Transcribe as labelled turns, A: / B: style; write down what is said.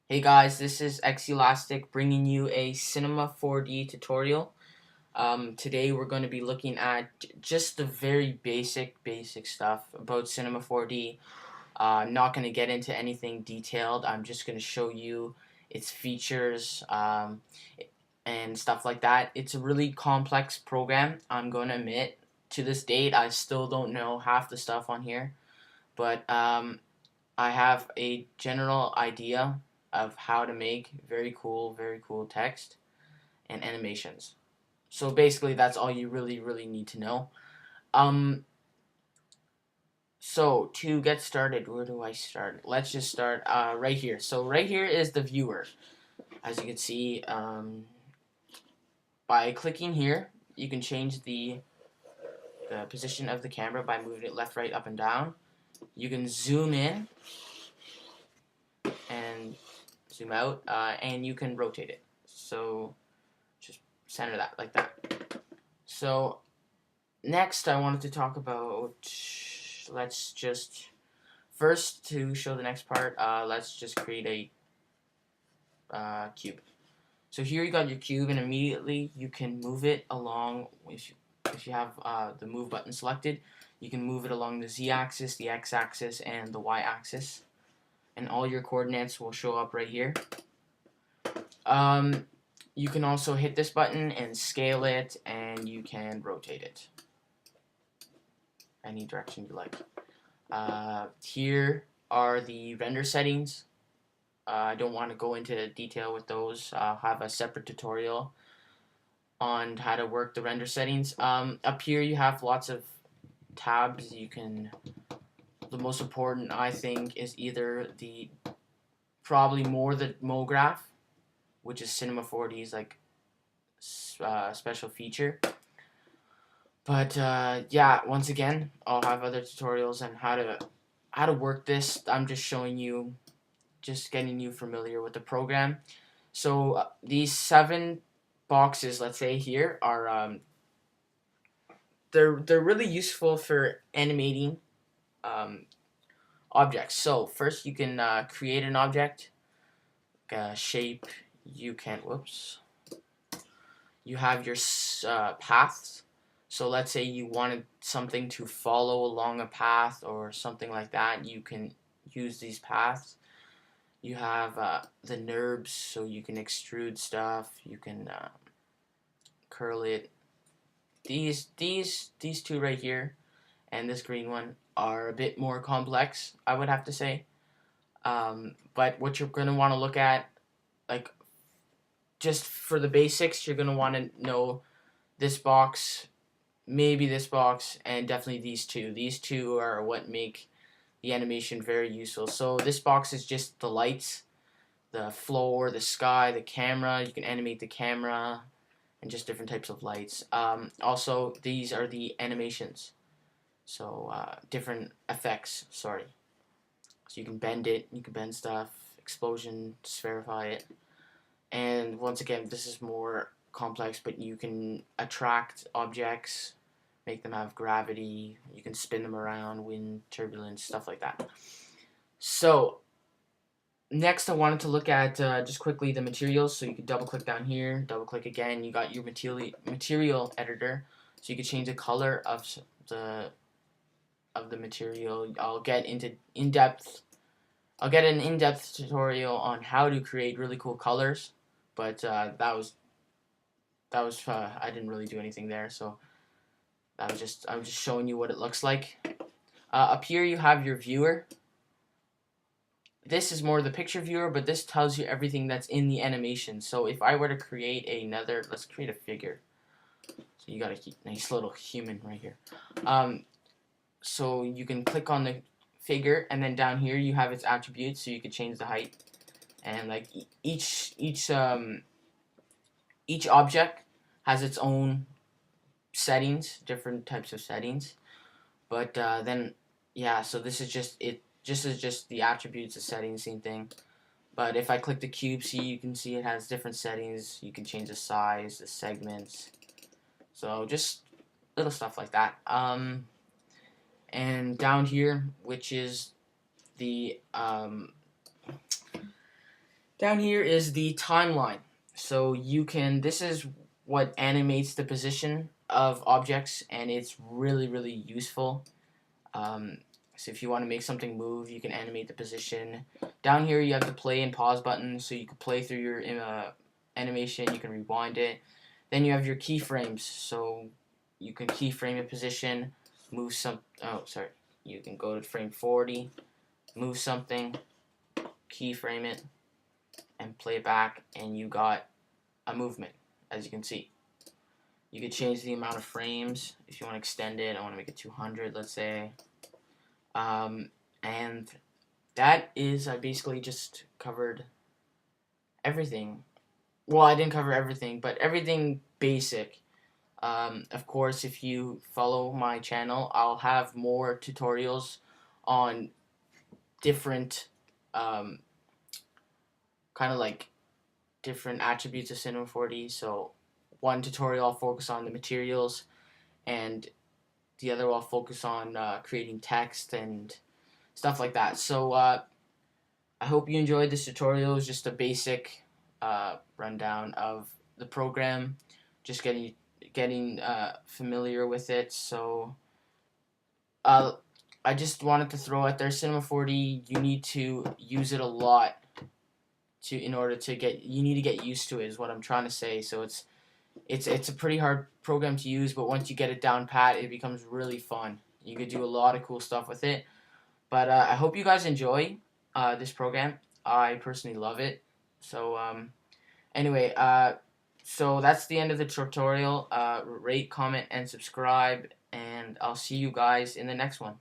A: Hey guys, this is xElaZtiK bringing you a Cinema 4D tutorial. Today we're going to be looking at just the very basic stuff about Cinema 4D. I'm not going to get into anything detailed. I'm just going to show you its features and stuff like that. It's a really complex program, I'm going to admit. To this date, I still don't know half the stuff on here, but I have a general idea of how to make very cool text and animations. So basically, that's all you really need to know. Um, so to get started, where do I start? Let's just start right here. So right here is the viewer. As you can see, by clicking here, you can change the position of the camera by moving it left, right, up, and down. You can zoom in and zoom out, and you can rotate it. So just center that like that. So next I wanted to talk about, let's just, first to show the next part, let's just create a cube. So here you got your cube, and immediately you can move it along. If you have the move button selected, you can move it along the z-axis, the x-axis, and the y-axis, and all your coordinates will show up right here. You can also hit this button and scale it, and you can rotate it any direction you like. Here are the render settings. I don't want to go into detail with those. I'll have a separate tutorial on how to work the render settings. Up here you have lots of tabs. The most important, I think, is either probably more the MoGraph, which is Cinema 4D's like special feature. But yeah, once again, I'll have other tutorials on how to work this. I'm just showing you, just getting you familiar with the program. So these 7 boxes, let's say here, are they're really useful for animating objects. So first, you can create an object, shape. You can You have your paths. So let's say you wanted something to follow along a path or something like that. You can use these paths. You have the NURBs, so you can extrude stuff. You can curl it. These two right here and this green one are a bit more complex, I would have to say. But what you're going to want to look at, like, just for the basics, you're going to want to know this box, maybe this box, and definitely these two. These two are what make the animation very useful. So this box is just the lights, the floor, the sky, the camera. You can animate the camera and just different types of lights. Also, these are the animations. So different effects, sorry. So you can bend it, you can bend stuff, explosion, spherify it. And once again, this is more complex, but you can attract objects, make them have gravity, you can spin them around, wind, turbulence, stuff like that. So next I wanted to look at just quickly the materials. So you can double click down here, double click again, you got your material editor, so you can change the color of the material. I'll get into I'll get an in-depth tutorial on how to create really cool colors, but that was I didn't really do anything there, so I'm just showing you what it looks like. Up here you have your viewer. This is more the picture viewer, but this tells you everything that's in the animation. So if I were to create another, let's create a figure. So you got a nice little human right here. So you can click on the figure, and then down here you have its attributes, so you can change the height, and like each object has its own settings, different types of settings. But then yeah, so this is just it. Just the attributes, the settings, same thing. But if I click the cube, you can see it has different settings. You can change the size, the segments. So just little stuff like that. And down here, which is the Down here is the timeline. So you can, this is what animates the position of objects, and it's really useful. Um, so if you want to make something move, you can animate the position. Down here you have the play and pause buttons, so you can play through your animation, you can rewind it. Then you have your keyframes, so you can keyframe a position, move some, oh sorry, you can go to frame 40, move something, keyframe it, and play it back, and you got a movement, as you can see. You could change the amount of frames if you want to extend it. I want to make it 200, let's say. And that is, I basically just covered everything. Well, I didn't cover everything, but everything basic. Of course, if you follow my channel, I'll have more tutorials on different, kind of like different attributes of Cinema 4D. So one tutorial I'll focus on the materials, and the other I'll focus on creating text and stuff like that. So I hope you enjoyed this tutorial. It was just a basic rundown of the program, just getting familiar with it. So I just wanted to throw out there, Cinema 4D, you need to use it a lot in order to get, you need to get used to it, is what I'm trying to say. So it's a pretty hard program to use, but once you get it down pat, it becomes really fun. You could do a lot of cool stuff with it. But I hope you guys enjoy this program. I personally love it. So anyway, so that's the end of the tutorial. Rate, comment, and subscribe, and I'll see you guys in the next one.